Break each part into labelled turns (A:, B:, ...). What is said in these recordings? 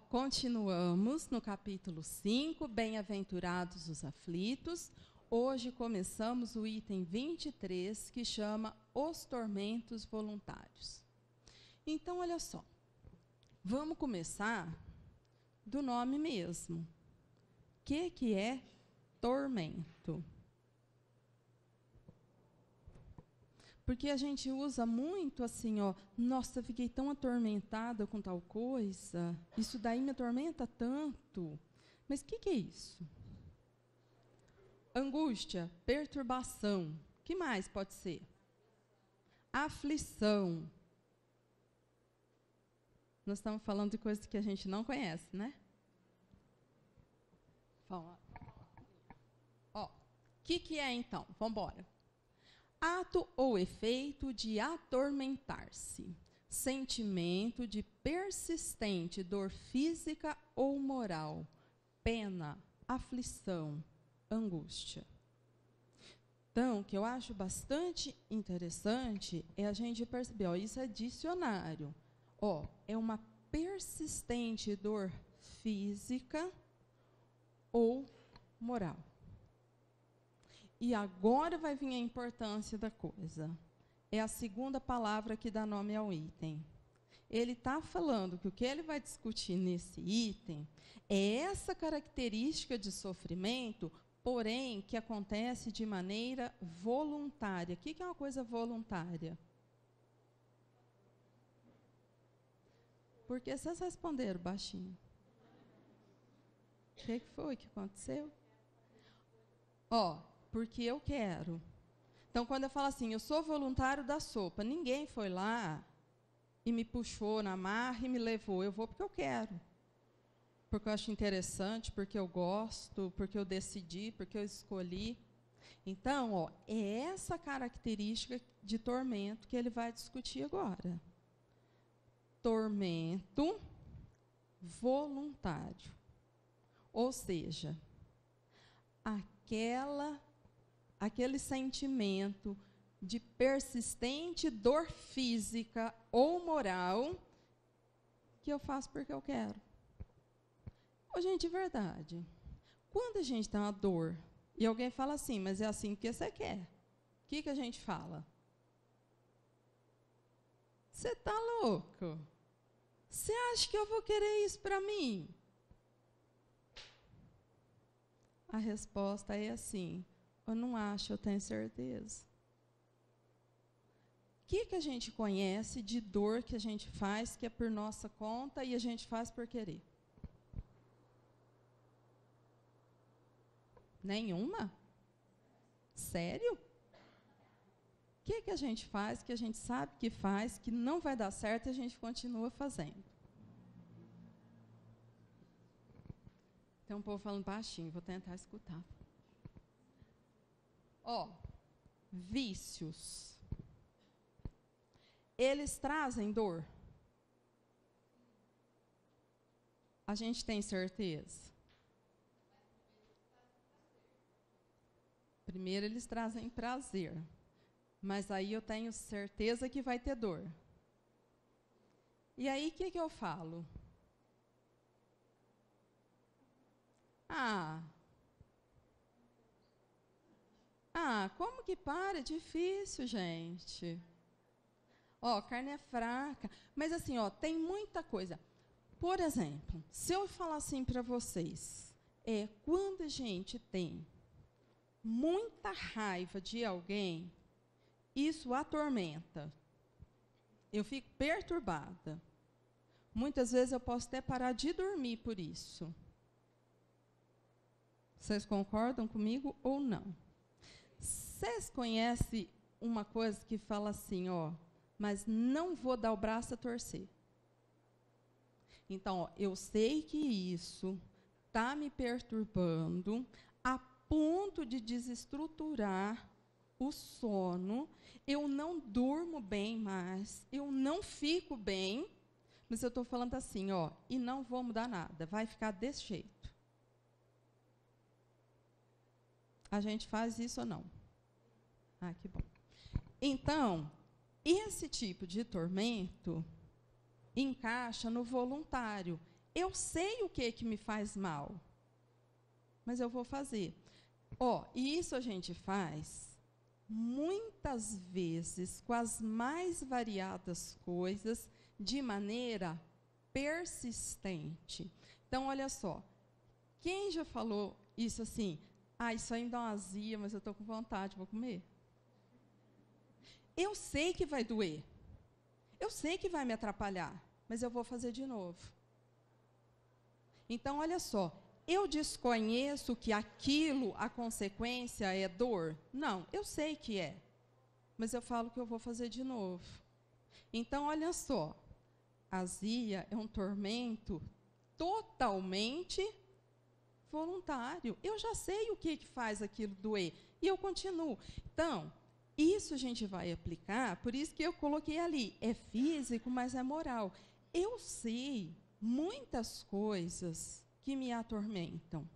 A: Continuamos no capítulo 5, Bem-aventurados os aflitos. Hoje começamos o item 23, que chama Os tormentos voluntários. Então, olha só, vamos começar do nome mesmo. O que é tormento? Porque a gente usa muito assim, nossa, fiquei tão atormentada com tal coisa, isso daí me atormenta tanto. Mas o que é isso? Angústia, perturbação, o que mais pode ser? Aflição. Nós estamos falando de coisas que a gente não conhece, né? O que é então? Vamos embora. Ato ou efeito de atormentar-se, sentimento de persistente dor física ou moral, pena, aflição, angústia. Então, o que eu acho bastante interessante é a gente perceber, isso é dicionário, é uma persistente dor física ou moral. E agora vai vir a importância da coisa. É a segunda palavra que dá nome ao item. Ele está falando que o que ele vai discutir nesse item é essa característica de sofrimento, porém, que acontece de maneira voluntária. O que é uma coisa voluntária? Por que vocês responderam baixinho? O que foi que aconteceu? Porque eu quero. Então, quando eu falo assim, eu sou voluntário da sopa, ninguém foi lá e me puxou na marra e me levou. Eu vou porque eu quero. Porque eu acho interessante, porque eu gosto, porque eu decidi, porque eu escolhi. Então, é essa característica de tormento que ele vai discutir agora. Tormento voluntário. Ou seja, aquele sentimento de persistente dor física ou moral que eu faço porque eu quero. Gente, de verdade, quando a gente tem uma dor e alguém fala assim, mas é assim porque você quer, o que a gente fala? Você está louco? Você acha que eu vou querer isso para mim? A resposta é assim, eu não acho, eu tenho certeza. O que a gente conhece de dor que a gente faz, que é por nossa conta, e a gente faz por querer? Nenhuma? Sério? O que a gente faz, que a gente sabe que faz, que não vai dar certo, e a gente continua fazendo? Tem um povo falando baixinho, vou tentar escutar. Vícios. Eles trazem dor? A gente tem certeza? Primeiro, eles trazem prazer. Mas aí eu tenho certeza que vai ter dor. E aí, o que eu falo? Como que para? É difícil, gente. Carne é fraca. Mas assim, tem muita coisa. Por exemplo, se eu falar assim para vocês, quando a gente tem muita raiva de alguém, isso atormenta. Eu fico perturbada. Muitas vezes eu posso até parar de dormir por isso. Vocês concordam comigo ou não? Vocês conhecem uma coisa que fala assim, mas não vou dar o braço a torcer. Então, eu sei que isso está me perturbando a ponto de desestruturar o sono, eu não durmo bem mais, eu não fico bem, mas eu estou falando assim, e não vou mudar nada, vai ficar desse jeito. A gente faz isso ou não? Que bom. Então, esse tipo de tormento encaixa no voluntário. eu sei o que me faz mal, mas eu vou fazer. E isso a gente faz muitas vezes com as mais variadas coisas, de maneira persistente. Então, olha só, quem já falou isso assim? Isso aí me dá uma azia, mas eu estou com vontade, vou comer. Eu sei que vai doer. Eu sei que vai me atrapalhar, mas eu vou fazer de novo. Então, olha só, eu desconheço que aquilo, a consequência é dor? Não, eu sei que é, mas eu falo que eu vou fazer de novo. Então, olha só, azia é um tormento totalmente voluntário. Eu já sei o que faz aquilo doer, e eu continuo. Então, isso a gente vai aplicar, por isso que eu coloquei ali, é físico, mas é moral. Eu sei muitas coisas que me atormentam,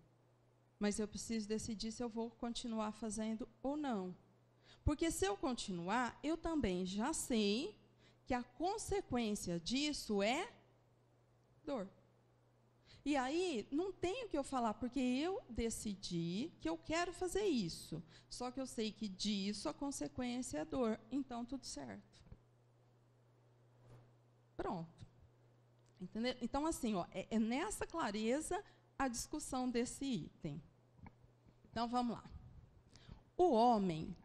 A: mas eu preciso decidir se eu vou continuar fazendo ou não. Porque se eu continuar, eu também já sei que a consequência disso é dor. E aí, não tenho o que eu falar, porque eu decidi que eu quero fazer isso. Só que eu sei que disso a consequência é dor. Então, tudo certo. Pronto. Entendeu? Então, assim, é nessa clareza a discussão desse item. Então, vamos lá. O homem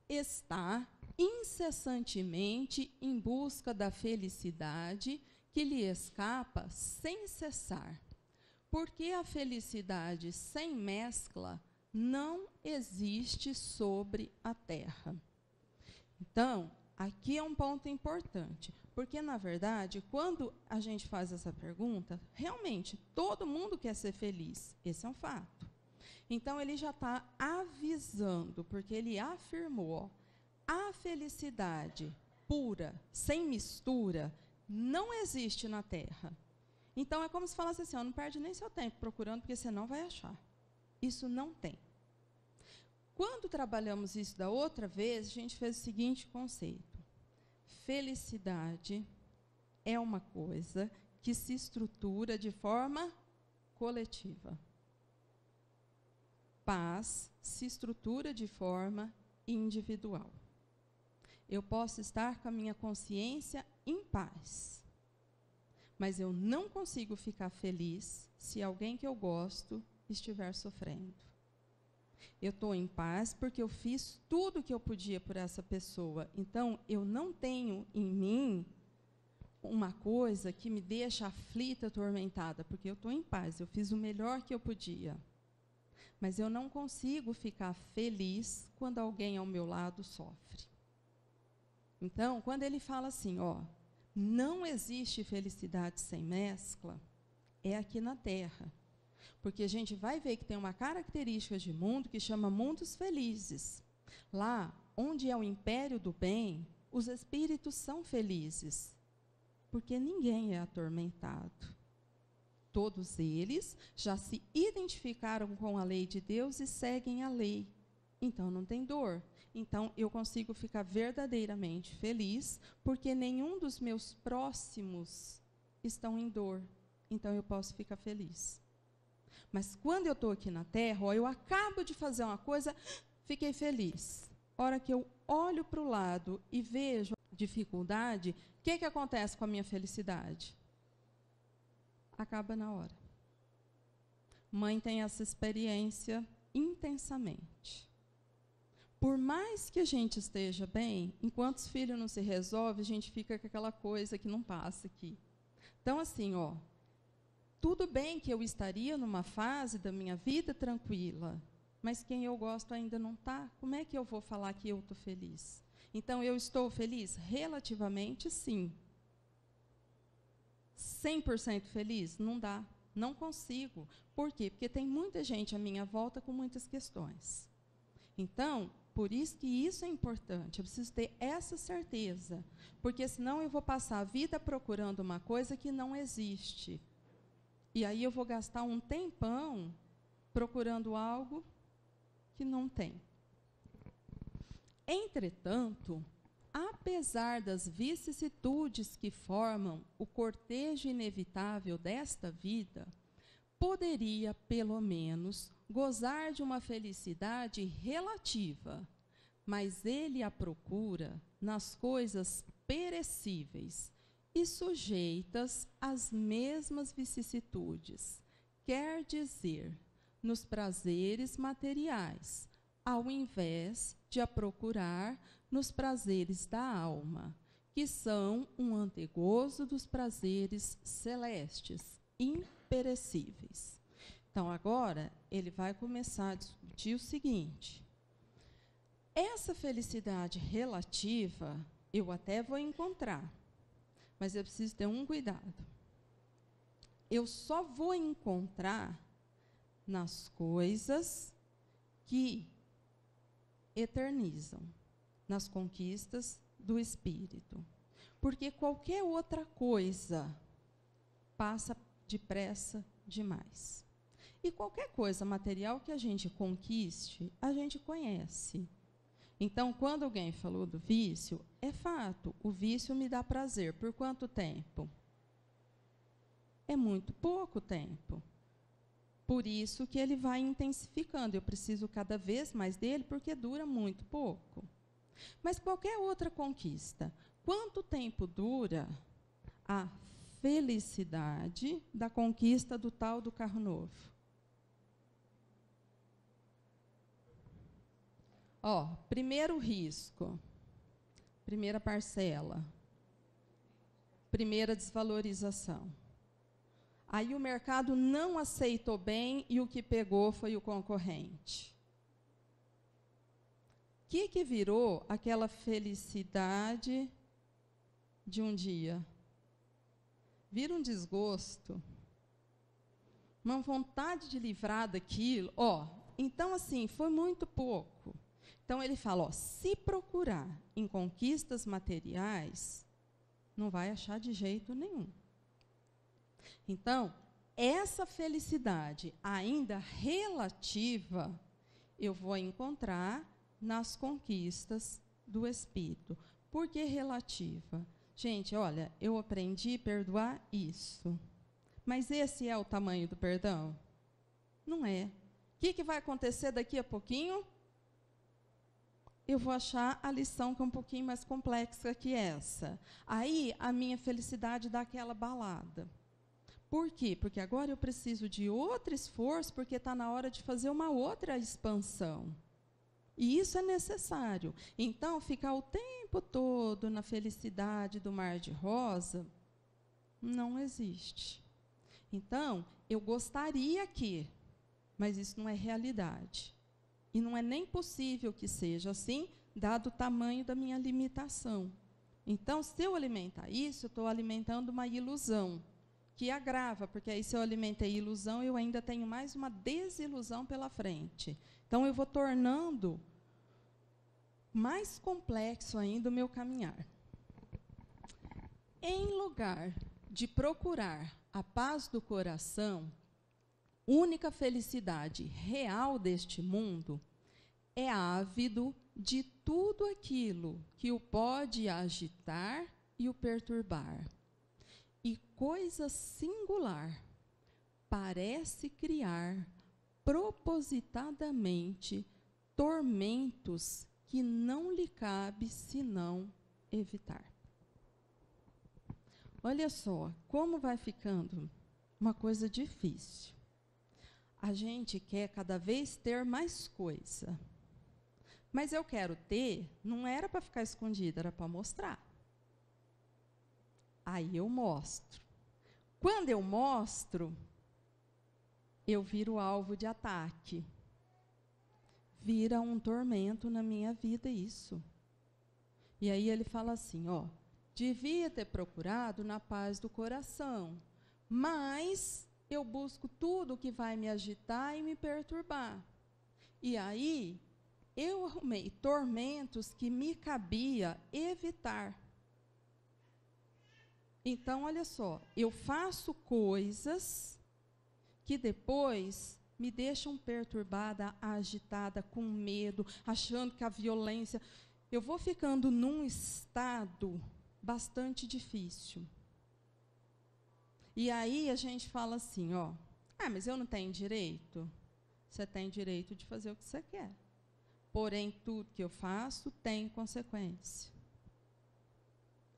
A: está incessantemente em busca da felicidade que lhe escapa sem cessar. Porque a felicidade sem mescla não existe sobre a terra. Então, aqui é um ponto importante, porque, na verdade, quando a gente faz essa pergunta, realmente, todo mundo quer ser feliz. Esse é um fato. Então, ele já está avisando, porque ele afirmou, a felicidade pura, sem mistura, não existe na terra. Então, é como se falasse assim, não perde nem seu tempo procurando, porque você não vai achar. Isso não tem. Quando trabalhamos isso da outra vez, a gente fez o seguinte conceito. Felicidade é uma coisa que se estrutura de forma coletiva. Paz se estrutura de forma individual. Eu posso estar com a minha consciência em paz, mas eu não consigo ficar feliz se alguém que eu gosto estiver sofrendo. Eu estou em paz porque eu fiz tudo o que eu podia por essa pessoa. Então, eu não tenho em mim uma coisa que me deixa aflita, atormentada, porque eu estou em paz, eu fiz o melhor que eu podia. Mas eu não consigo ficar feliz quando alguém ao meu lado sofre. Então, quando ele fala assim, não existe felicidade sem mescla, é aqui na Terra. Porque a gente vai ver que tem uma característica de mundo que chama mundos felizes. Lá, onde é o império do bem, os espíritos são felizes, porque ninguém é atormentado. Todos eles já se identificaram com a lei de Deus e seguem a lei. Então, não tem dor. Então, eu consigo ficar verdadeiramente feliz, porque nenhum dos meus próximos estão em dor. Então, eu posso ficar feliz. Mas, quando eu estou aqui na Terra, eu acabo de fazer uma coisa, fiquei feliz. A hora que eu olho para o lado e vejo a dificuldade, o que acontece com a minha felicidade? Acaba na hora. Mãe tem essa experiência intensamente. Por mais que a gente esteja bem, enquanto os filhos não se resolvem, a gente fica com aquela coisa que não passa aqui. Então, assim, tudo bem que eu estaria numa fase da minha vida tranquila, mas quem eu gosto ainda não está. Como é que eu vou falar que eu estou feliz? Então, eu estou feliz? Relativamente, sim. 100% feliz? Não dá. Não consigo. Por quê? Porque tem muita gente à minha volta com muitas questões. Então, por isso que isso é importante. Eu preciso ter essa certeza. Porque senão eu vou passar a vida procurando uma coisa que não existe. E aí eu vou gastar um tempão procurando algo que não tem. Entretanto, apesar das vicissitudes que formam o cortejo inevitável desta vida, poderia, pelo menos, gozar de uma felicidade relativa, mas ele a procura nas coisas perecíveis e sujeitas às mesmas vicissitudes, quer dizer, nos prazeres materiais, ao invés de a procurar nos prazeres da alma, que são um antegozo dos prazeres celestes, imperecíveis. Então, agora, ele vai começar a discutir o seguinte: essa felicidade relativa, eu até vou encontrar, mas eu preciso ter um cuidado. Eu só vou encontrar nas coisas que eternizam, nas conquistas do espírito. Porque qualquer outra coisa passa depressa demais. E qualquer coisa material que a gente conquiste, a gente conhece. Então, quando alguém falou do vício, é fato, o vício me dá prazer. Por quanto tempo? É muito pouco tempo. Por isso que ele vai intensificando. Eu preciso cada vez mais dele, porque dura muito pouco. Mas qualquer outra conquista, quanto tempo dura a felicidade da conquista do tal do carro novo? Ó, primeiro risco, primeira parcela, primeira desvalorização. Aí o mercado não aceitou bem e o que pegou foi o concorrente. O que virou aquela felicidade de um dia? Vira um desgosto, uma vontade de livrar daquilo. Ó, então, assim, foi muito pouco. Então, ele fala, ó, se procurar em conquistas materiais, não vai achar de jeito nenhum. Então, essa felicidade ainda relativa, eu vou encontrar nas conquistas do espírito. Por que relativa? Gente, olha, eu aprendi a perdoar isso. Mas esse é o tamanho do perdão? Não é. O que vai acontecer daqui a pouquinho? Eu vou achar a lição que é um pouquinho mais complexa que essa. Aí, a minha felicidade dá aquela balada. Por quê? Porque agora eu preciso de outro esforço, porque está na hora de fazer uma outra expansão. E isso é necessário. Então, ficar o tempo todo na felicidade do mar de rosa não existe. Então, eu gostaria que, mas isso não é realidade. E não é nem possível que seja assim, dado o tamanho da minha limitação. Então, se eu alimentar isso, eu estou alimentando uma ilusão, que agrava, porque aí se eu alimentei ilusão, eu ainda tenho mais uma desilusão pela frente. Então, eu vou tornando mais complexo ainda o meu caminhar. Em lugar de procurar a paz do coração, única felicidade real deste mundo, é ávido de tudo aquilo que o pode agitar e o perturbar. E coisa singular, parece criar propositadamente tormentos que não lhe cabe senão evitar. Olha só, como vai ficando uma coisa difícil. A gente quer cada vez ter mais coisa. Mas eu quero ter, não era para ficar escondido, era para mostrar. Aí eu mostro. Quando eu mostro, eu viro alvo de ataque. Vira um tormento na minha vida isso. E aí ele fala assim, ó, devia ter procurado na paz do coração, mas eu busco tudo que vai me agitar e me perturbar. E aí eu arrumei tormentos que me cabia evitar. Então, olha só, eu faço coisas que depois me deixam perturbada, agitada, com medo, achando que a violência... eu vou ficando num estado bastante difícil. E aí a gente fala assim, ó, mas eu não tenho direito? Você tem direito de fazer o que você quer. Porém, tudo que eu faço tem consequência.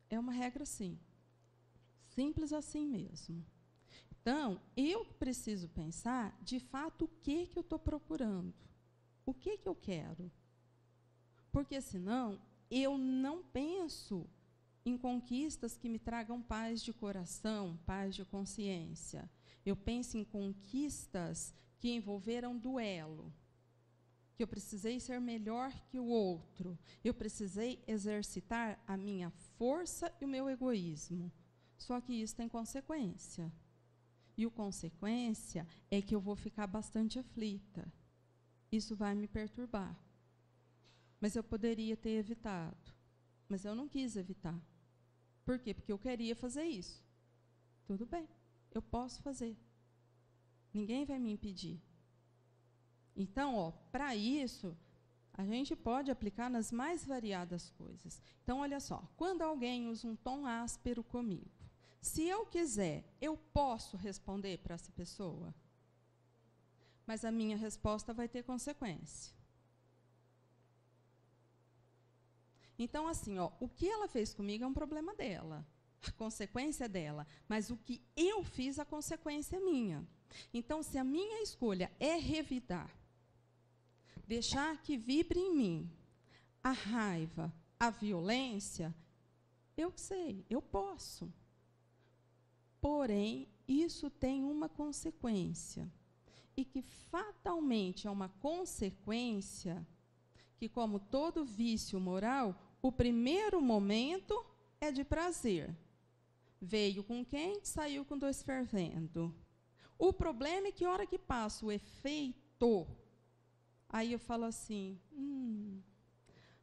A: É uma regra assim. Simples assim mesmo. Então, eu preciso pensar, de fato, o que eu estou procurando. O que eu quero. Porque, senão, eu não penso em conquistas que me tragam paz de coração, paz de consciência. Eu penso em conquistas que envolveram duelo. Que eu precisei ser melhor que o outro. Eu precisei exercitar a minha força e o meu egoísmo. Só que isso tem consequência. E a consequência é que eu vou ficar bastante aflita. Isso vai me perturbar. Mas eu poderia ter evitado. Mas eu não quis evitar. Por quê? Porque eu queria fazer isso. Tudo bem, eu posso fazer. Ninguém vai me impedir. Então, para isso, a gente pode aplicar nas mais variadas coisas. Então, olha só, quando alguém usa um tom áspero comigo, se eu quiser, eu posso responder para essa pessoa, mas a minha resposta vai ter consequência. Então, assim, o que ela fez comigo é um problema dela, a consequência é dela, mas o que eu fiz, a consequência é minha. Então, se a minha escolha é revidar, deixar que vibre em mim a raiva, a violência, eu sei, eu posso. Porém, isso tem uma consequência. E que fatalmente é uma consequência que, como todo vício moral, o primeiro momento é de prazer. Veio com quente, saiu com dois fervendo. O problema é que, a hora que passa o efeito, aí eu falo assim,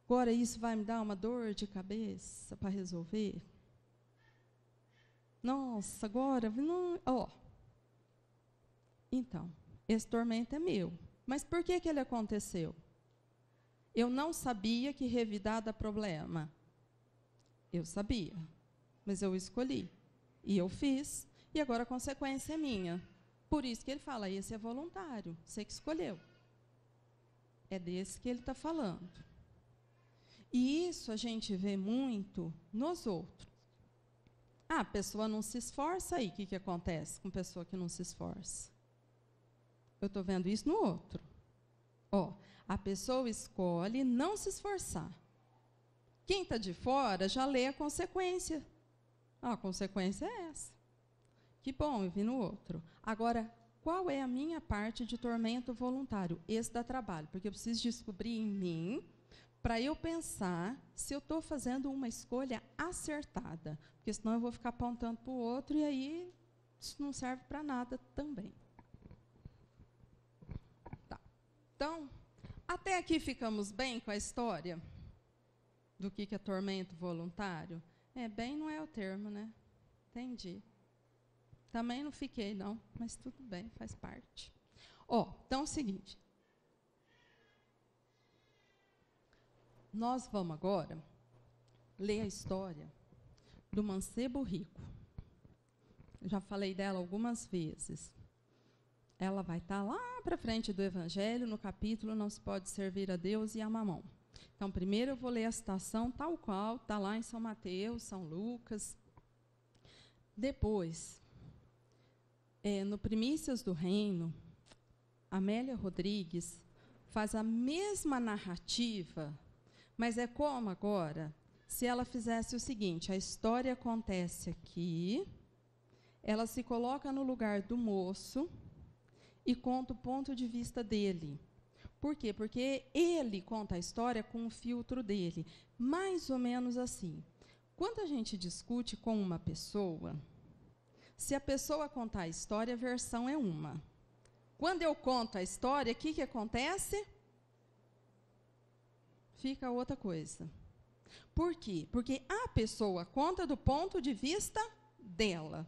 A: agora isso vai me dar uma dor de cabeça para resolver? Nossa, agora, não, Então, esse tormento é meu. Mas por que ele aconteceu? Eu não sabia que revidar dá problema. Eu sabia, mas eu escolhi. E eu fiz, e agora a consequência é minha. Por isso que ele fala, esse é voluntário, você que escolheu. É desse que ele está falando. E isso a gente vê muito nos outros. A pessoa não se esforça, aí o que acontece com pessoa que não se esforça? Eu estou vendo isso no outro. A pessoa escolhe não se esforçar. Quem está de fora já lê a consequência. A consequência é essa. Que bom, eu vi no outro. Agora, qual é a minha parte de tormento voluntário? Esse dá trabalho, porque eu preciso descobrir em mim, para eu pensar se eu estou fazendo uma escolha acertada. Porque senão eu vou ficar apontando para o outro e aí isso não serve para nada também. Tá. Então, até aqui ficamos bem com a história do que é tormento voluntário? Bem não é o termo, né? Entendi. Também não fiquei, não, mas tudo bem, faz parte. Então é o seguinte. Nós vamos agora ler a história do mancebo rico. Eu já falei dela algumas vezes. Ela vai estar lá para frente do Evangelho, no capítulo Não se pode servir a Deus e a Mamon. Então, primeiro eu vou ler a citação tal qual, está lá em São Mateus, São Lucas. Depois, no Primícias do Reino, Amélia Rodrigues faz a mesma narrativa, mas é como agora, se ela fizesse o seguinte, a história acontece aqui, ela se coloca no lugar do moço e conta o ponto de vista dele. Por quê? Porque ele conta a história com o filtro dele. Mais ou menos assim. Quando a gente discute com uma pessoa, se a pessoa contar a história, a versão é uma. Quando eu conto a história, o que acontece? Fica outra coisa. Por quê? Porque a pessoa conta do ponto de vista dela.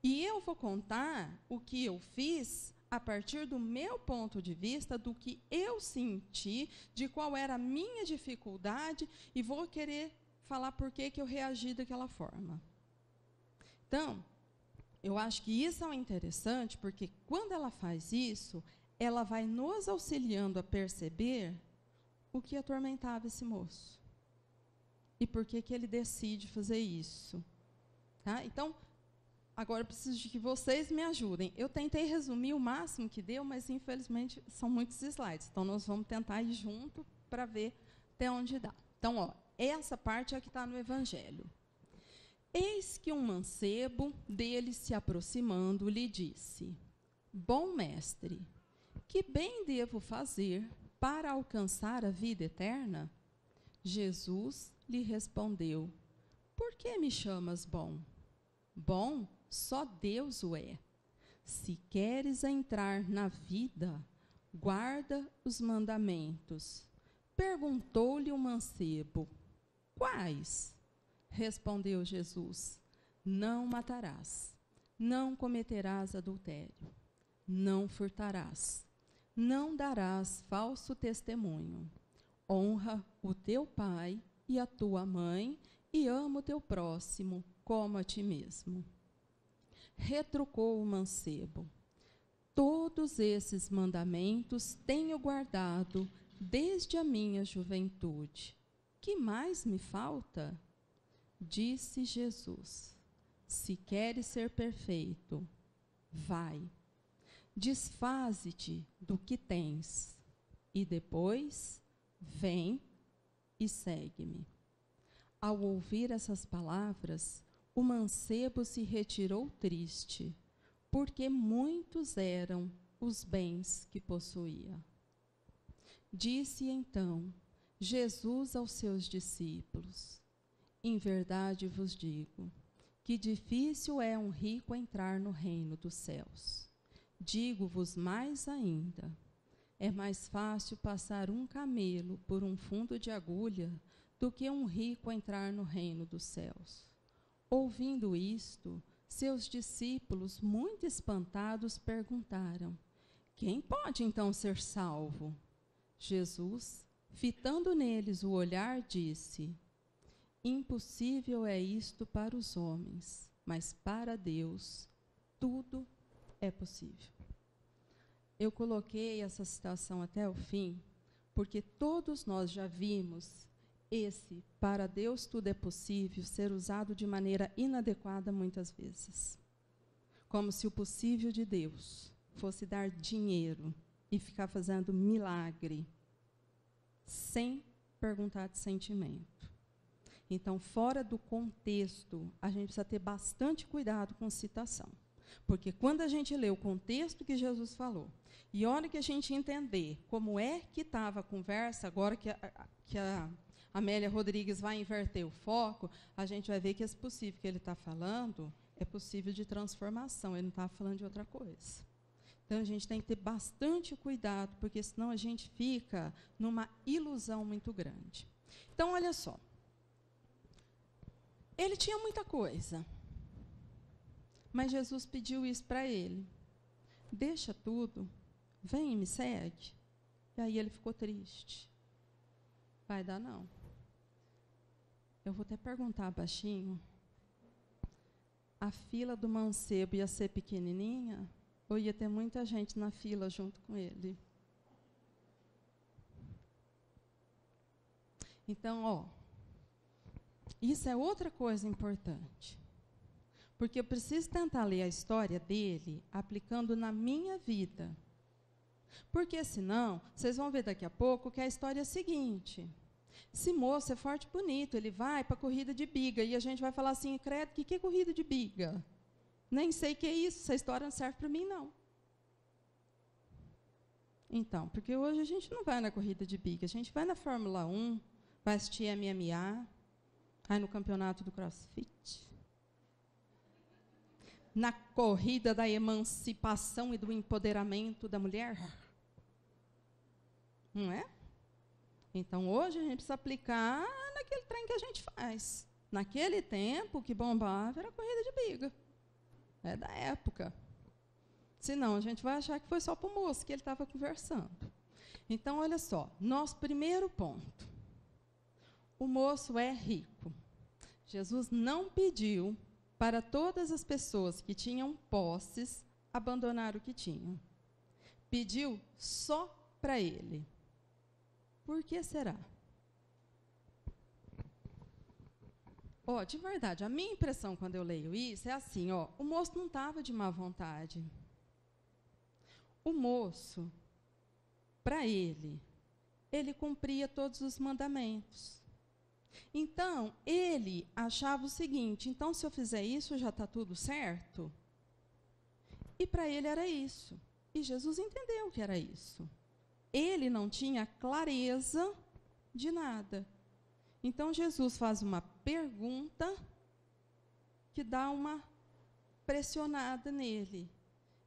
A: E eu vou contar o que eu fiz a partir do meu ponto de vista, do que eu senti, de qual era a minha dificuldade, e vou querer falar por que eu reagi daquela forma. Então, eu acho que isso é interessante, porque quando ela faz isso, ela vai nos auxiliando a perceber o que atormentava esse moço. E por que ele decide fazer isso. Tá? Então, agora eu preciso de que vocês me ajudem. Eu tentei resumir o máximo que deu, mas, infelizmente, são muitos slides. Então, nós vamos tentar ir junto para ver até onde dá. Então, ó, essa parte é a que está no Evangelho. Eis que um mancebo, dele se aproximando, lhe disse: Bom mestre, que bem devo fazer para alcançar a vida eterna? Jesus lhe respondeu: Por que me chamas bom? Bom, só Deus o é. Se queres entrar na vida, guarda os mandamentos. Perguntou-lhe o mancebo: Quais? Respondeu Jesus: Não matarás, não cometerás adultério, não furtarás, não darás falso testemunho, honra o teu pai e a tua mãe, e ama o teu próximo como a ti mesmo. Retrucou o mancebo: Todos esses mandamentos tenho guardado desde a minha juventude. Que mais me falta? Disse Jesus: Se queres ser perfeito, vai, desfaze-te do que tens, e depois vem e segue-me. Ao ouvir essas palavras, o mancebo se retirou triste, porque muitos eram os bens que possuía. Disse então Jesus aos seus discípulos: Em verdade vos digo, que difícil é um rico entrar no reino dos céus. Digo-vos mais ainda, é mais fácil passar um camelo por um fundo de agulha do que um rico entrar no reino dos céus. Ouvindo isto, seus discípulos, muito espantados, perguntaram: Quem pode então ser salvo? Jesus, fitando neles o olhar, disse: Impossível é isto para os homens, mas para Deus tudo é possível. Eu coloquei essa citação até o fim, porque todos nós já vimos esse "para Deus tudo é possível" ser usado de maneira inadequada muitas vezes. Como se o possível de Deus fosse dar dinheiro e ficar fazendo milagre, sem perguntar de sentimento. Então, fora do contexto, a gente precisa ter bastante cuidado com citação. Porque quando a gente lê o contexto que Jesus falou, e a hora que a gente entender como é que estava a conversa, agora que a Amélia Rodrigues vai inverter o foco, a gente vai ver que esse possível que ele está falando é possível de transformação, ele não está falando de outra coisa. Então, a gente tem que ter bastante cuidado, porque senão a gente fica numa ilusão muito grande. Então, olha só. Ele tinha muita coisa, mas Jesus pediu isso para ele: deixa tudo, vem e me segue. E aí ele ficou triste. Vai dar não. Eu vou até perguntar baixinho: a fila do mancebo ia ser pequenininha ou ia ter muita gente na fila junto com ele? Então, ó, isso é outra coisa importante. Porque eu preciso tentar ler a história dele aplicando na minha vida. Porque senão, vocês vão ver daqui a pouco que a história é a seguinte: esse moço é forte e bonito, ele vai para a corrida de biga, e a gente vai falar assim: credo, que é corrida de biga? Nem sei o que é isso, essa história não serve para mim, não. Então, porque hoje a gente não vai na corrida de biga, a gente vai na Fórmula 1, vai assistir MMA, vai no campeonato do CrossFit, na corrida da emancipação e do empoderamento da mulher. Não é? Então, hoje a gente precisa aplicar naquele trem que a gente faz. Naquele tempo, o que bombava era a corrida de biga. É da época. Senão, a gente vai achar que foi só para o moço que ele estava conversando. Então, olha só, nosso primeiro ponto. O moço é rico. Jesus não pediu para todas as pessoas que tinham posses abandonar o que tinham. Pediu só para ele. Por que será? De verdade, a minha impressão quando eu leio isso é assim, o moço não estava de má vontade. O moço, para ele cumpria todos os mandamentos. Então, ele achava o seguinte, então, se eu fizer isso, já está tudo certo? E para ele era isso. E Jesus entendeu que era isso. Ele não tinha clareza de nada. Então, Jesus faz uma pergunta que dá uma pressionada nele.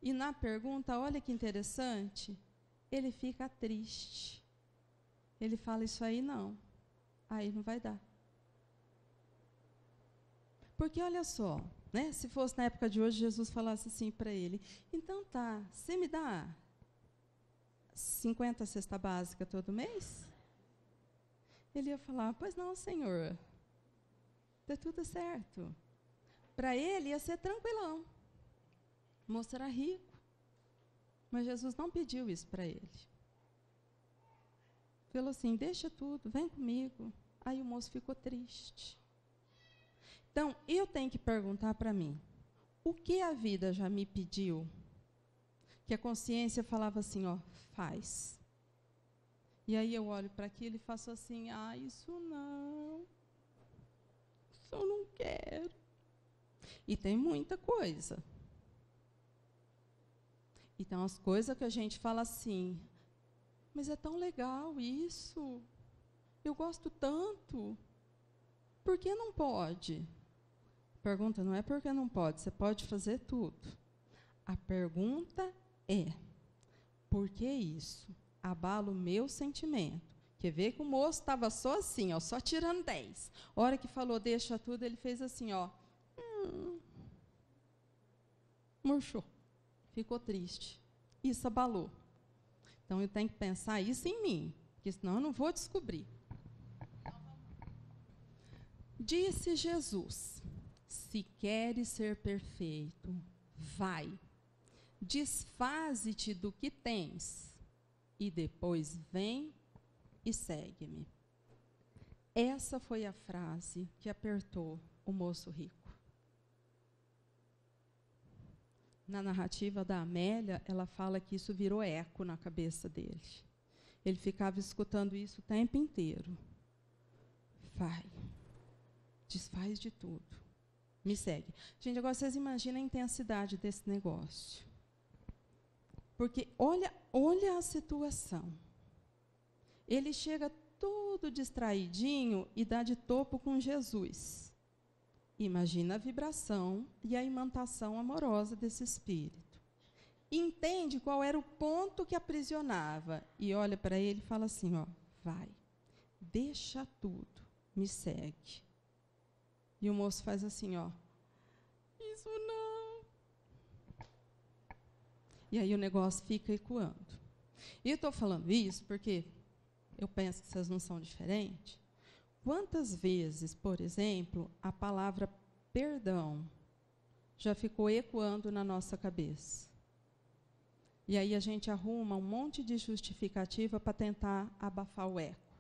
A: E na pergunta, olha que interessante, ele fica triste. Ele fala, isso aí não. Aí não vai dar. Porque olha só, né, se fosse na época de hoje, Jesus falasse assim para ele, então tá, você me dá 50 cesta básica todo mês? Ele ia falar, pois não, Senhor, está tudo certo. Para ele ia ser tranquilão. O moço era rico. Mas Jesus não pediu isso para ele. Falou assim, deixa tudo, vem comigo. Aí o moço ficou triste. Então, eu tenho que perguntar para mim, o que a vida já me pediu? Que a consciência falava assim, faz. E aí eu olho para aquilo e faço assim, isso não. Isso eu não quero. E tem muita coisa. Então, as coisas que a gente fala assim, mas é tão legal isso, eu gosto tanto, por que não pode? Pergunta não é por que não pode, você pode fazer tudo. A pergunta é, por que isso? Abala o meu sentimento. Quer ver que o moço estava só assim, só tirando 10. A hora que falou, deixa tudo, ele fez assim, murchou. Ficou triste. Isso abalou. Então, eu tenho que pensar isso em mim, porque senão eu não vou descobrir. Disse Jesus, se queres ser perfeito, vai, desfaze-te do que tens, e depois vem e segue-me. Essa foi a frase que apertou o moço rico. Na narrativa da Amélia, ela fala que isso virou eco na cabeça dele. Ele ficava escutando isso o tempo inteiro. Vai, desfaz de tudo, me segue. Gente, agora vocês imaginam a intensidade desse negócio. Porque olha a situação. Ele chega todo distraidinho e dá de topo com Jesus. Imagina a vibração e a imantação amorosa desse espírito. Entende qual era o ponto que aprisionava. E olha para ele e fala assim, vai, deixa tudo, me segue. E o moço faz assim, isso não. E aí o negócio fica ecoando. E eu estou falando isso porque eu penso que vocês não são diferentes. Quantas vezes, por exemplo, a palavra perdão já ficou ecoando na nossa cabeça? E aí a gente arruma um monte de justificativa para tentar abafar o eco.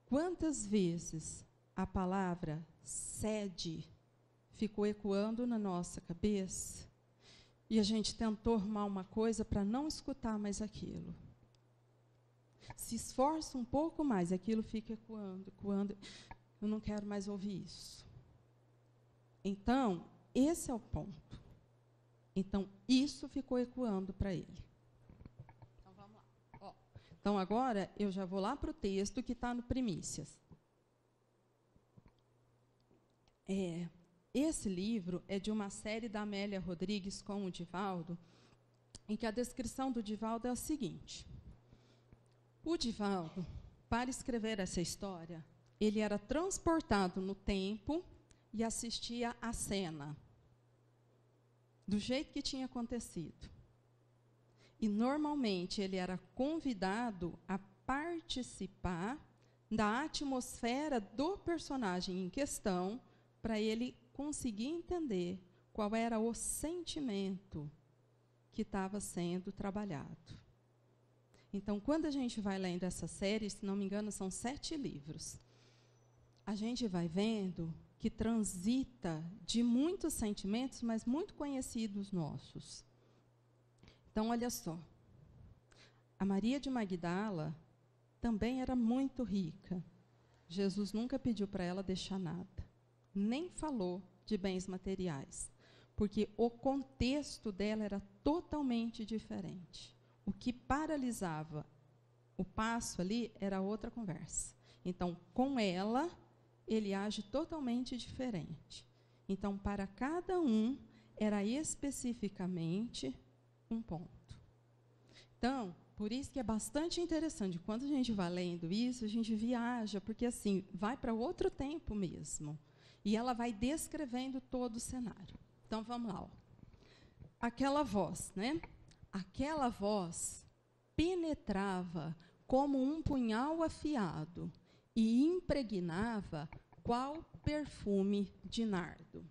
A: Quantas vezes a palavra cede ficou ecoando na nossa cabeça e a gente tentou arrumar uma coisa para não escutar mais aquilo? Se esforça um pouco mais, aquilo fica ecoando. Eu não quero mais ouvir isso. Então, esse é o ponto. Então, isso ficou ecoando para ele. Então, vamos lá. Então, agora, eu já vou lá para o texto que está no Primícias. Esse livro é de uma série da Amélia Rodrigues com o Divaldo, em que a descrição do Divaldo é a seguinte. O Divaldo, para escrever essa história, ele era transportado no tempo e assistia à cena do jeito que tinha acontecido. E, normalmente, ele era convidado a participar da atmosfera do personagem em questão, para ele conseguir entender qual era o sentimento que estava sendo trabalhado. Então, quando a gente vai lendo essa série, se não me engano, são 7 livros, a gente vai vendo que transita de muitos sentimentos, mas muito conhecidos nossos. Então, olha só. A Maria de Magdala também era muito rica. Jesus nunca pediu para ela deixar nada, nem falou de bens materiais, porque o contexto dela era totalmente diferente. O que paralisava o passo ali era outra conversa. Então, com ela, ele age totalmente diferente. Então, para cada um, era especificamente um ponto. Então, por isso que é bastante interessante. Quando a gente vai lendo isso, a gente viaja, porque assim, vai para outro tempo mesmo. E ela vai descrevendo todo o cenário. Então, vamos lá. Ó. Aquela voz, né? Aquela voz penetrava como um punhal afiado e impregnava qual perfume de nardo.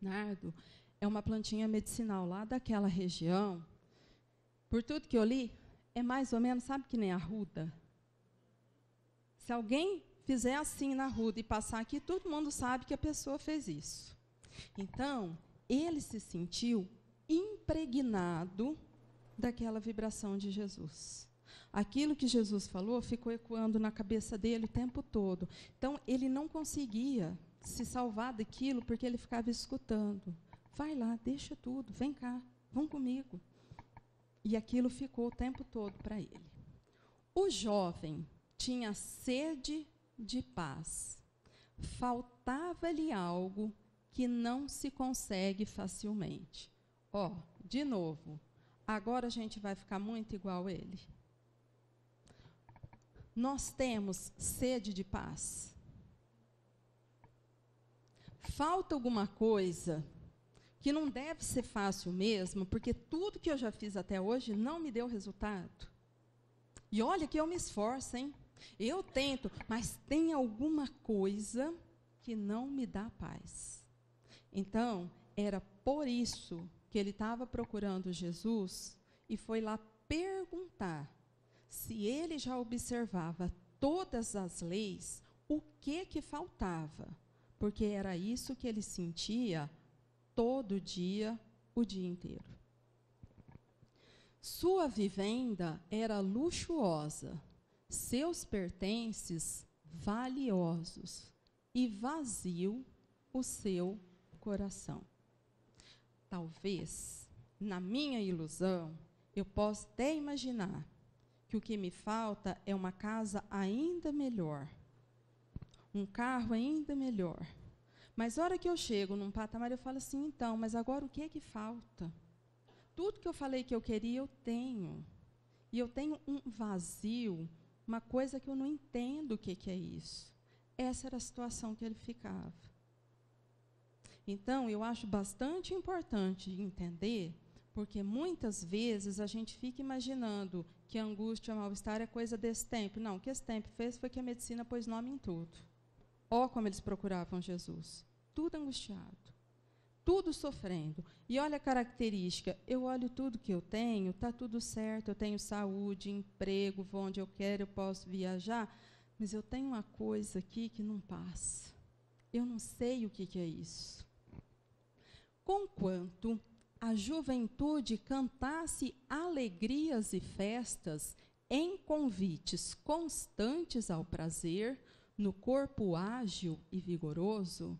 A: Nardo é uma plantinha medicinal lá daquela região. Por tudo que eu li, é mais ou menos, sabe que nem a arruda? Se alguém fizer assim na arruda e passar aqui, todo mundo sabe que a pessoa fez isso. Então, ele se sentiu impregnado daquela vibração de Jesus. Aquilo que Jesus falou ficou ecoando na cabeça dele o tempo todo. Então, ele não conseguia se salvar daquilo porque ele ficava escutando. Vai lá, deixa tudo, vem cá, vão comigo. E aquilo ficou o tempo todo para ele. O jovem tinha sede de paz. Faltava-lhe algo que não se consegue facilmente. Ó, de novo, agora a gente vai ficar muito igual a ele. Nós temos sede de paz. Falta alguma coisa que não deve ser fácil mesmo, porque tudo que eu já fiz até hoje não me deu resultado. E olha que eu me esforço, hein? Eu tento, mas tem alguma coisa que não me dá paz. Então, era por isso que ele estava procurando Jesus e foi lá perguntar se ele já observava todas as leis, o que faltava? Porque era isso que ele sentia todo dia, o dia inteiro. Sua vivenda era luxuosa, seus pertences valiosos, e vazio o seu coração. Talvez, na minha ilusão, eu possa até imaginar que o que me falta é uma casa ainda melhor, um carro ainda melhor. Mas a hora que eu chego num patamar, eu falo assim, então, mas agora o que é que falta? Tudo que eu falei que eu queria, eu tenho. E eu tenho um vazio, uma coisa que eu não entendo o que é isso. Essa era a situação que ele ficava. Então, eu acho bastante importante entender, porque muitas vezes a gente fica imaginando que a angústia, o mal-estar é coisa desse tempo. Não, o que esse tempo fez foi que a medicina pôs nome em tudo. Ó como eles procuravam Jesus. Tudo angustiado. Tudo sofrendo. E olha a característica. Eu olho tudo que eu tenho, está tudo certo. Eu tenho saúde, emprego, vou onde eu quero, eu posso viajar. Mas eu tenho uma coisa aqui que não passa. Eu não sei o que é isso. Conquanto a juventude cantasse alegrias e festas em convites constantes ao prazer, no corpo ágil e vigoroso,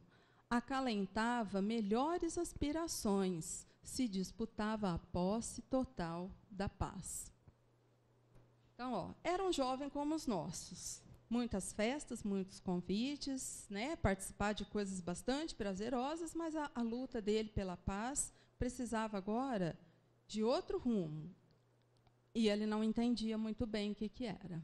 A: acalentava melhores aspirações, se disputava a posse total da paz. Então, ó, era um jovem como os nossos. Muitas festas, muitos convites, né, participar de coisas bastante prazerosas, mas a luta dele pela paz precisava agora de outro rumo. E ele não entendia muito bem o que era.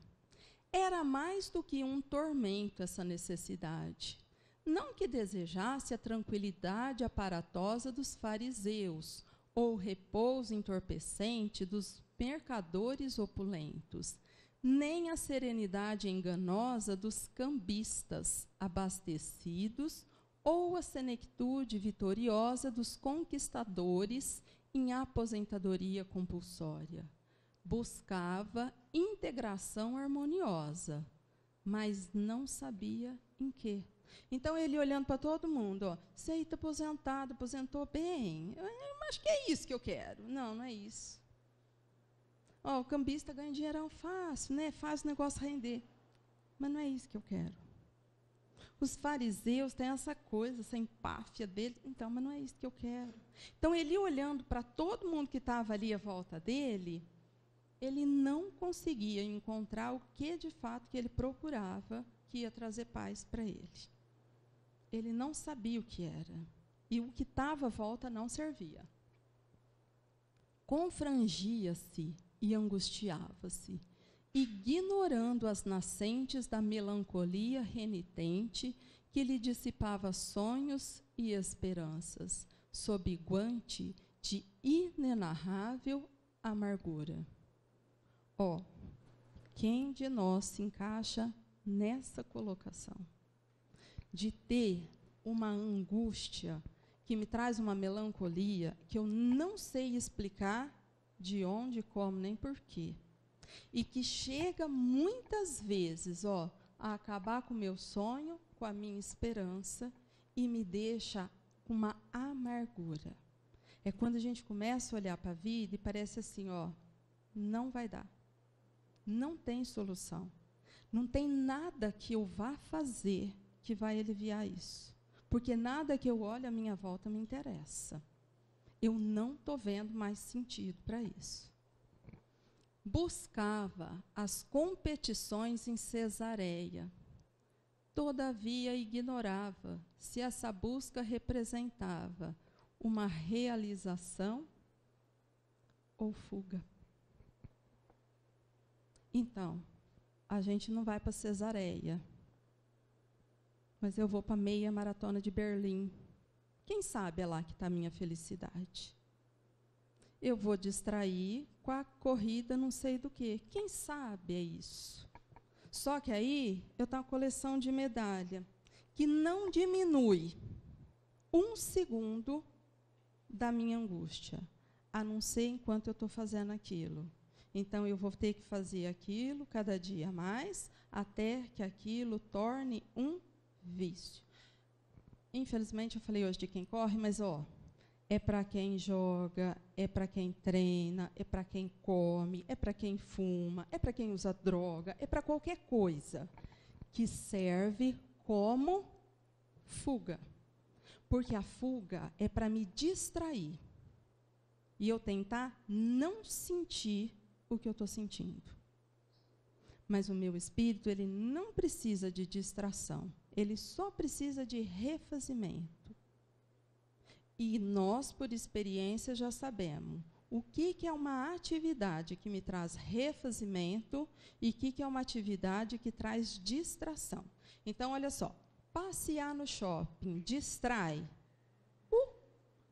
A: Era mais do que um tormento essa necessidade. Não que desejasse a tranquilidade aparatosa dos fariseus, ou repouso entorpecente dos mercadores opulentos, nem a serenidade enganosa dos cambistas abastecidos, ou a senectude vitoriosa dos conquistadores em aposentadoria compulsória. Buscava integração harmoniosa, mas não sabia em quê. Então, ele olhando para todo mundo, ó, você aí está aposentado, aposentou bem, eu acho que é isso que eu quero. Não, não é isso. Ó, o cambista ganha dinheirão fácil, né? Faz o negócio render. Mas não é isso que eu quero. Os fariseus têm essa coisa, essa empáfia dele. Então, mas não é isso que eu quero. Então, ele olhando para todo mundo que estava ali à volta dele, ele não conseguia encontrar o que, de fato, que ele procurava, que ia trazer paz para ele. Ele não sabia o que era. E o que estava à volta não servia. Confrangia-se e angustiava-se, ignorando as nascentes da melancolia renitente que lhe dissipava sonhos e esperanças, sob guante de inenarrável amargura. Ó, quem de nós se encaixa nessa colocação? De ter uma angústia que me traz uma melancolia que eu não sei explicar de onde, como, nem porquê. E que chega muitas vezes, ó, a acabar com o meu sonho, com a minha esperança, e me deixa com uma amargura. É quando a gente começa a olhar para a vida e parece assim, ó, não vai dar. Não tem solução. Não tem nada que eu vá fazer que vai aliviar isso. Porque nada que eu olho à minha volta me interessa. Eu não estou vendo mais sentido para isso. Buscava as competições em Cesareia. Todavia ignorava se essa busca representava uma realização ou fuga. Então, a gente não vai para Cesareia, mas eu vou para a meia maratona de Berlim. Quem sabe é lá que está a minha felicidade? Eu vou distrair com a corrida não sei do quê. Quem sabe é isso? Só que aí eu tenho uma coleção de medalha que não diminui 1 segundo da minha angústia, a não ser enquanto eu estou fazendo aquilo. Então, eu vou ter que fazer aquilo cada dia mais, até que aquilo torne um vício. Infelizmente, eu falei hoje de quem corre, mas, ó, é para quem joga, é para quem treina, é para quem come, é para quem fuma, é para quem usa droga, é para qualquer coisa que serve como fuga. Porque a fuga é para me distrair e eu tentar não sentir o que eu estou sentindo. Mas o meu espírito, ele não precisa de distração, ele só precisa de refazimento. E nós, por experiência, já sabemos o que é uma atividade que me traz refazimento e o que é uma atividade que traz distração. Então, olha só, passear no shopping distrai.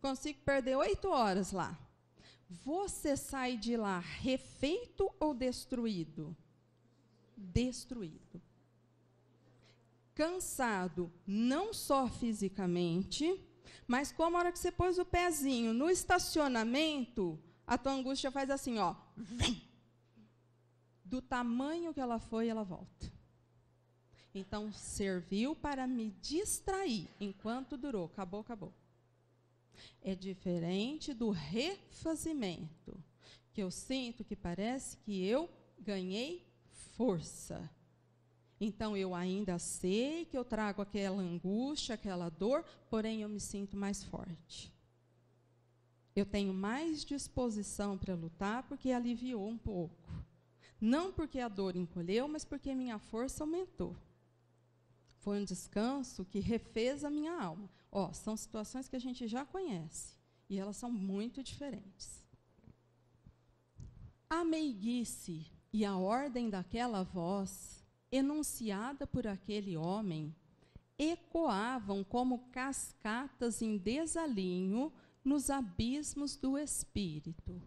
A: Consigo perder 8 horas lá. Você sai de lá refeito ou destruído? Destruído. Cansado, não só fisicamente, mas como a hora que você pôs o pezinho no estacionamento, a tua angústia faz assim, ó. Do tamanho que ela foi, ela volta. Então, serviu para me distrair enquanto durou. Acabou, acabou. É diferente do refazimento, que eu sinto que parece que eu ganhei força. Então, eu ainda sei que eu trago aquela angústia, aquela dor, porém eu me sinto mais forte. Eu tenho mais disposição para lutar porque aliviou um pouco. Não porque a dor encolheu, mas porque minha força aumentou. Foi um descanso que refez a minha alma. Ó, são situações que a gente já conhece, e elas são muito diferentes. A meiguice e a ordem daquela voz, enunciada por aquele homem, ecoavam como cascatas em desalinho nos abismos do espírito.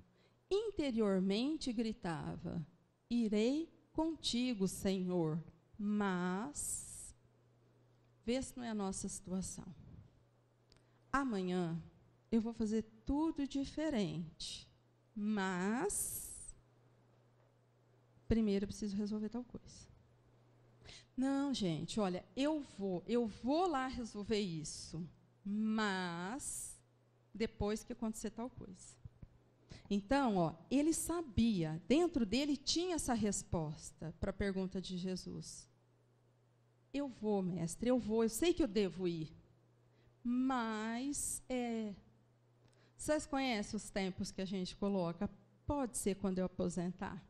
A: Interiormente gritava: irei contigo, Senhor, mas vê se não é a nossa situação. Amanhã eu vou fazer tudo diferente, mas primeiro eu preciso resolver tal coisa. Não, gente, olha, eu vou lá resolver isso, mas depois que acontecer tal coisa. Então, ó, ele sabia, dentro dele tinha essa resposta para a pergunta de Jesus. Eu vou, mestre, eu sei que eu devo ir, mas vocês conhecem os tempos que a gente coloca? Pode ser quando eu aposentar,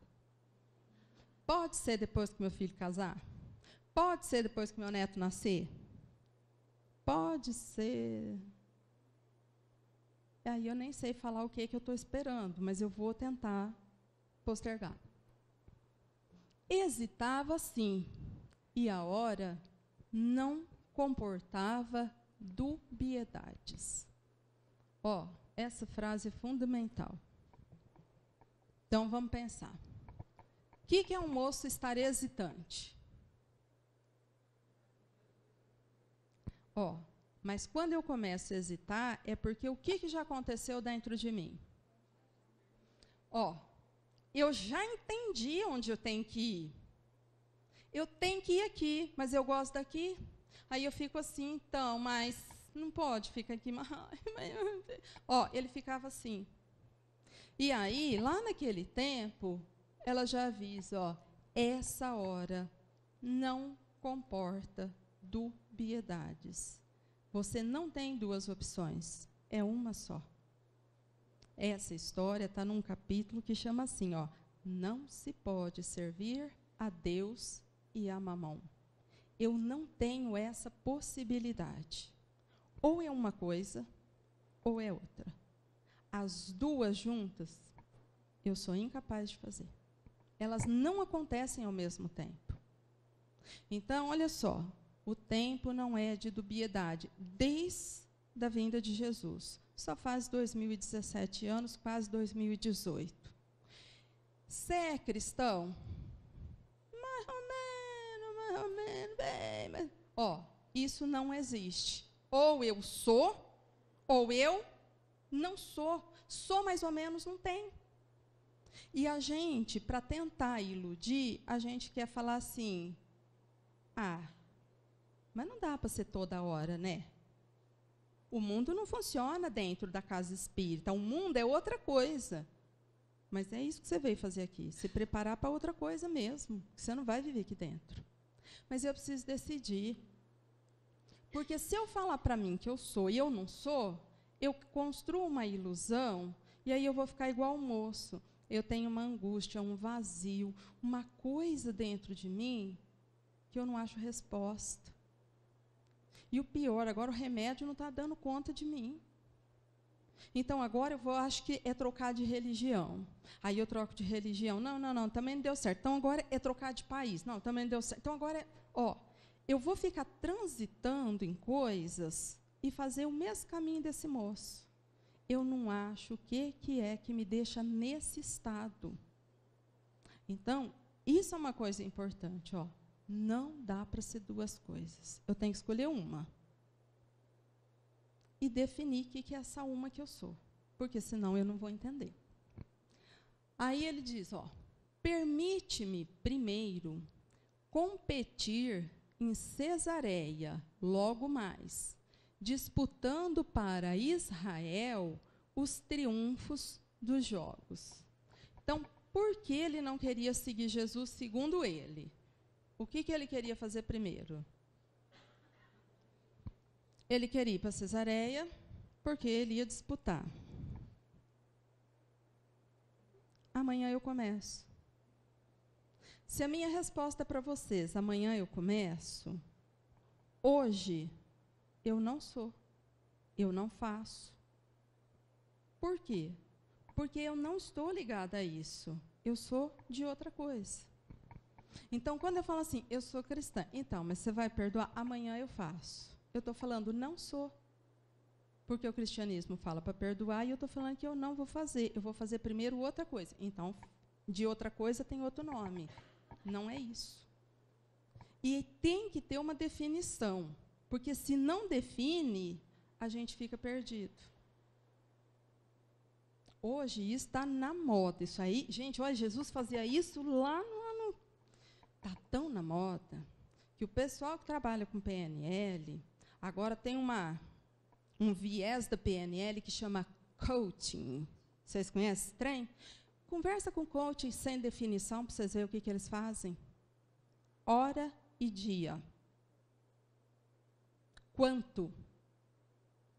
A: pode ser depois que meu filho casar, pode ser depois que meu neto nascer, pode ser. Aí eu nem sei falar o que eu estou esperando, mas eu vou tentar postergar. Hesitava sim, e a hora não comportava dubiedades. Ó, essa frase é fundamental. Então vamos pensar. O que é um moço estar hesitante? Ó, mas quando eu começo a hesitar, é porque o que já aconteceu dentro de mim? Ó, eu já entendi onde eu tenho que ir. Eu tenho que ir aqui, mas eu gosto daqui. Aí eu fico assim, então, mas não pode, fica aqui. Ó, ele ficava assim. E aí, lá naquele tempo, ela já avisa, ó, essa hora não comporta dubiedades. Você não tem duas opções, é uma só. Essa história está num capítulo que chama assim, ó, não se pode servir a Deus e a Mamon. Eu não tenho essa possibilidade. Ou é uma coisa, ou é outra. As duas juntas, eu sou incapaz de fazer. Elas não acontecem ao mesmo tempo. Então, olha só, o tempo não é de dubiedade, desde a vinda de Jesus. Só faz 2017 anos, quase 2018. Você é cristão? Mais ou menos, bem, mas... Ó, isso não existe. Ou eu sou, ou eu não sou. Sou mais ou menos, não tem. E a gente, para tentar iludir, a gente quer falar assim, mas não dá para ser toda hora, né? O mundo não funciona dentro da casa espírita. O mundo é outra coisa. Mas é isso que você veio fazer aqui. Se preparar para outra coisa mesmo. Você não vai viver aqui dentro. Mas eu preciso decidir. Porque se eu falar para mim que eu sou e eu não sou, eu construo uma ilusão e aí eu vou ficar igual o moço. Eu tenho uma angústia, um vazio, uma coisa dentro de mim que eu não acho resposta. E o pior, agora o remédio não está dando conta de mim. Então, agora acho que é trocar de religião. Aí eu troco de religião. Não, também não deu certo. Então, agora é trocar de país. Não, também não deu certo. Então, agora eu vou ficar transitando em coisas e fazer o mesmo caminho desse moço. Eu não acho o que é que me deixa nesse estado. Então, isso é uma coisa importante, ó. Não dá para ser duas coisas. Eu tenho que escolher uma. E definir o que é essa uma que eu sou. Porque senão eu não vou entender. Aí ele diz, ó, permite-me primeiro competir em Cesareia, logo mais, disputando para Israel os triunfos dos jogos. Então, por que ele não queria seguir Jesus segundo ele? O que ele queria fazer primeiro? Ele queria ir para Cesareia, porque ele ia disputar. Amanhã eu começo. Se a minha resposta para vocês, amanhã eu começo, hoje eu não sou, eu não faço. Por quê? Porque eu não estou ligada a isso, eu sou de outra coisa. Então, quando eu falo assim, eu sou cristã, então, mas você vai perdoar? Amanhã eu faço. Eu estou falando, não sou. Porque o cristianismo fala para perdoar e eu estou falando que eu não vou fazer. Eu vou fazer primeiro outra coisa. Então, de outra coisa tem outro nome. Não é isso. E tem que ter uma definição. Porque se não define, a gente fica perdido. Hoje isso está na moda. Isso aí, gente, olha, Jesus fazia isso lá no ano. Está tão na moda que o pessoal que trabalha com PNL agora tem um viés da PNL que chama coaching. Vocês conhecem esse trem? Conversa com coaching sem definição para vocês verem o que eles fazem. Hora e dia. Quanto?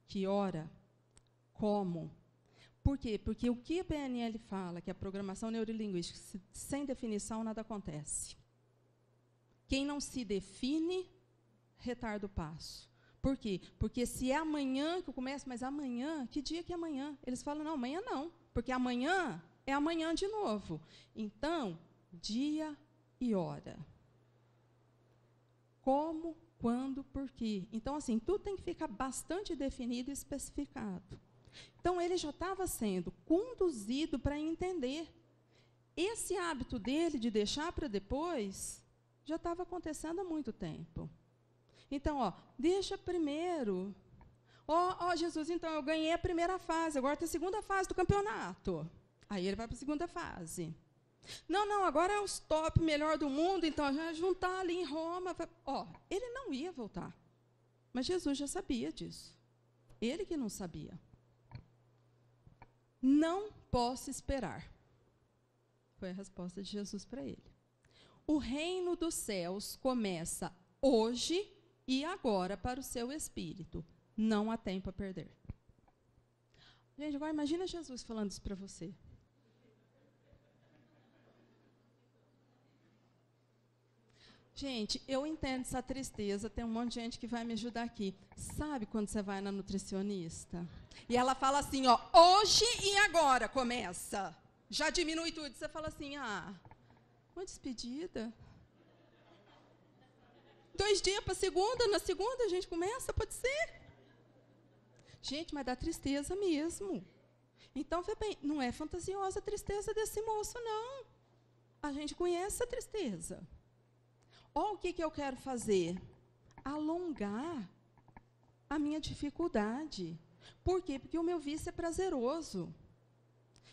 A: Que hora? Como? Por quê? Porque o que a PNL fala, que a programação neurolinguística, sem definição nada acontece. Quem não se define, retarda o passo. Por quê? Porque se é amanhã que eu começo, mas amanhã, que dia que é amanhã? Eles falam, não, amanhã não, porque amanhã é amanhã de novo. Então, dia e hora. Como, quando, por quê? Então, assim, tudo tem que ficar bastante definido e especificado. Então, ele já estava sendo conduzido para entender. Esse hábito dele de deixar para depois já estava acontecendo há muito tempo. Então, deixa primeiro. Jesus, então eu ganhei a primeira fase, agora tem a segunda fase do campeonato. Aí ele vai para a segunda fase. Não, agora é os top melhor do mundo, então a gente vai juntar ali em Roma. Ele não ia voltar. Mas Jesus já sabia disso. Ele que não sabia. Não posso esperar. Foi a resposta de Jesus para ele. O reino dos céus começa hoje e agora para o seu espírito. Não há tempo a perder. Gente, agora imagina Jesus falando isso para você. Gente, eu entendo essa tristeza, tem um monte de gente que vai me ajudar aqui. Sabe quando você vai na nutricionista? E ela fala assim, hoje e agora começa. Já diminui tudo. Você fala assim, uma despedida. 2 dias para segunda, na segunda a gente começa, pode ser? Gente, mas dá tristeza mesmo. Então, vê bem, não é fantasiosa a tristeza desse moço, não. A gente conhece a tristeza. O que eu quero fazer? Alongar a minha dificuldade. Por quê? Porque o meu vício é prazeroso.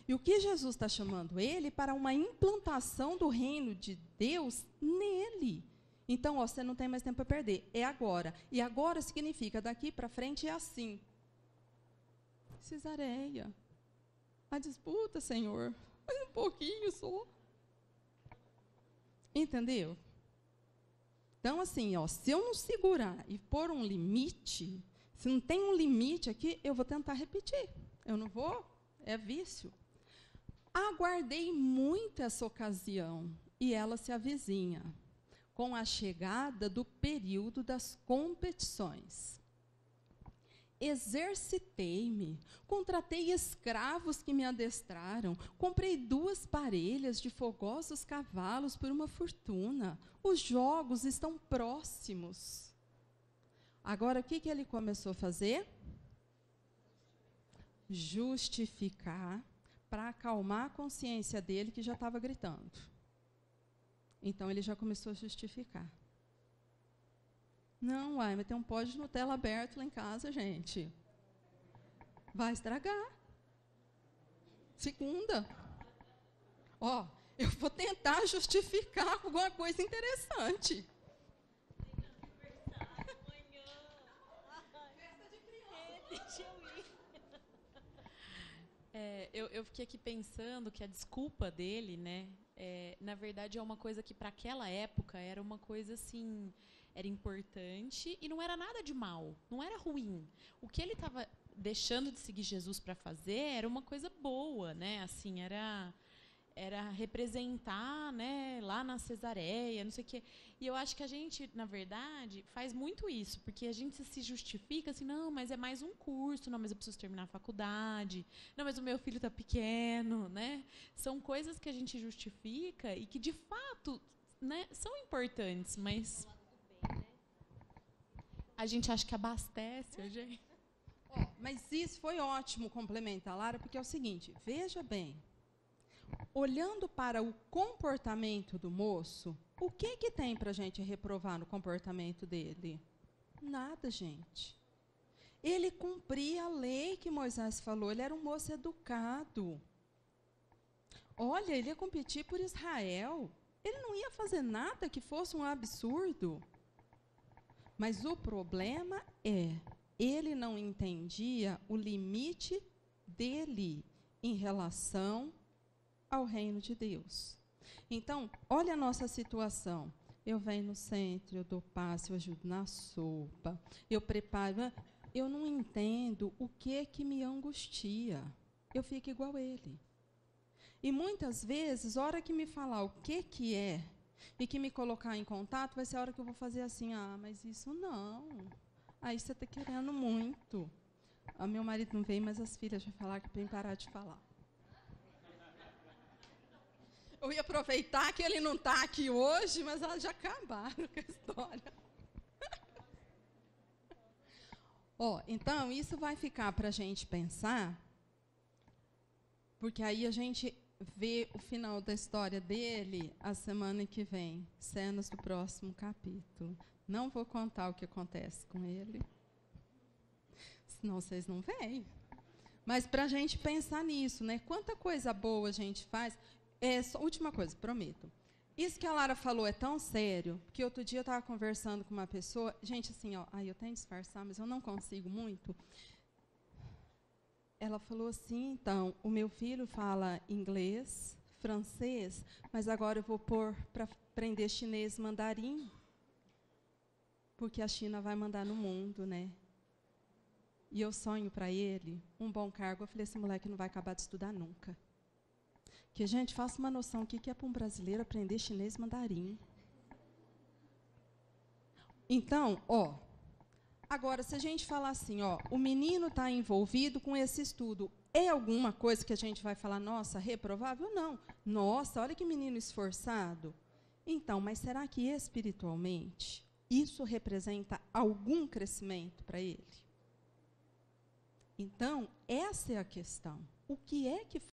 A: E o que Jesus está chamando ele para uma implantação do reino de Deus nele. Então, você não tem mais tempo para perder, é agora. E agora significa, daqui para frente é assim. Cesareia. A disputa, Senhor, um pouquinho só. Entendeu? Então, assim, se eu não segurar e pôr um limite, se não tem um limite aqui, eu vou tentar repetir. Eu não vou, é vício. Aguardei muito essa ocasião, e ela se avizinha, com a chegada do período das competições. Exercitei-me, contratei escravos que me adestraram, comprei 2 parelhas de fogosos cavalos por uma fortuna. Os jogos estão próximos. Agora, o que ele começou a fazer? Justificar, para acalmar a consciência dele, que já estava gritando. Então, ele já começou a justificar. Não, mas tem um pó de Nutella aberto lá em casa, gente. Vai estragar. Segunda. Eu vou tentar justificar alguma coisa interessante.
B: Eu fiquei aqui pensando que a desculpa dele, né, na verdade é uma coisa que para aquela época era uma coisa assim, era importante e não era nada de mal, não era ruim. O que ele estava deixando de seguir Jesus para fazer era uma coisa boa, né? Assim, era representar, né, lá na Cesareia, não sei o quê. E eu acho que a gente, na verdade, faz muito isso, porque a gente se justifica assim, não, mas é mais um curso, não, mas eu preciso terminar a faculdade, não, mas o meu filho está pequeno, né? São coisas que a gente justifica e que, de fato, né, são importantes, mas a gente acha que abastece, gente.
A: Mas isso foi ótimo complementar, Lara, porque é o seguinte, veja bem, olhando para o comportamento do moço, o que tem para a gente reprovar no comportamento dele? Nada, gente. Ele cumpria a lei que Moisés falou, ele era um moço educado. Olha, ele ia competir por Israel. Ele não ia fazer nada que fosse um absurdo. Mas o problema é, ele não entendia o limite dele em relação ao reino de Deus. Então, olha a nossa situação. Eu venho no centro, eu dou passe, eu ajudo na sopa, eu preparo. Eu não entendo o que me angustia. Eu fico igual ele. E muitas vezes, a hora que me falar o que é e que me colocar em contato, vai ser a hora que eu vou fazer assim, mas isso não. Aí você está querendo muito. Meu marido não veio, mas as filhas já falaram que tem que parar de falar. Eu ia aproveitar que ele não está aqui hoje, mas elas já acabaram com a história. Então, isso vai ficar para a gente pensar, porque aí a gente vê o final da história dele a semana que vem, cenas do próximo capítulo. Não vou contar o que acontece com ele, senão vocês não veem. Mas para a gente pensar nisso, né? Quanta coisa boa a gente faz. Última coisa, prometo. Isso que a Lara falou é tão sério, que outro dia eu estava conversando com uma pessoa, gente, assim, eu tenho que disfarçar, mas eu não consigo muito. Ela falou assim, então, o meu filho fala inglês, francês, mas agora eu vou pôr para aprender chinês e mandarim, porque a China vai mandar no mundo, né? E eu sonho para ele um bom cargo. Eu falei, esse moleque não vai acabar de estudar nunca. Que, gente, faça uma noção, o que é para um brasileiro aprender chinês e mandarim? Então, agora, se a gente falar assim, o menino está envolvido com esse estudo, é alguma coisa que a gente vai falar, nossa, reprovável? Não. Nossa, olha que menino esforçado. Então, mas será que espiritualmente isso representa algum crescimento para ele? Então, essa é a questão. O que é que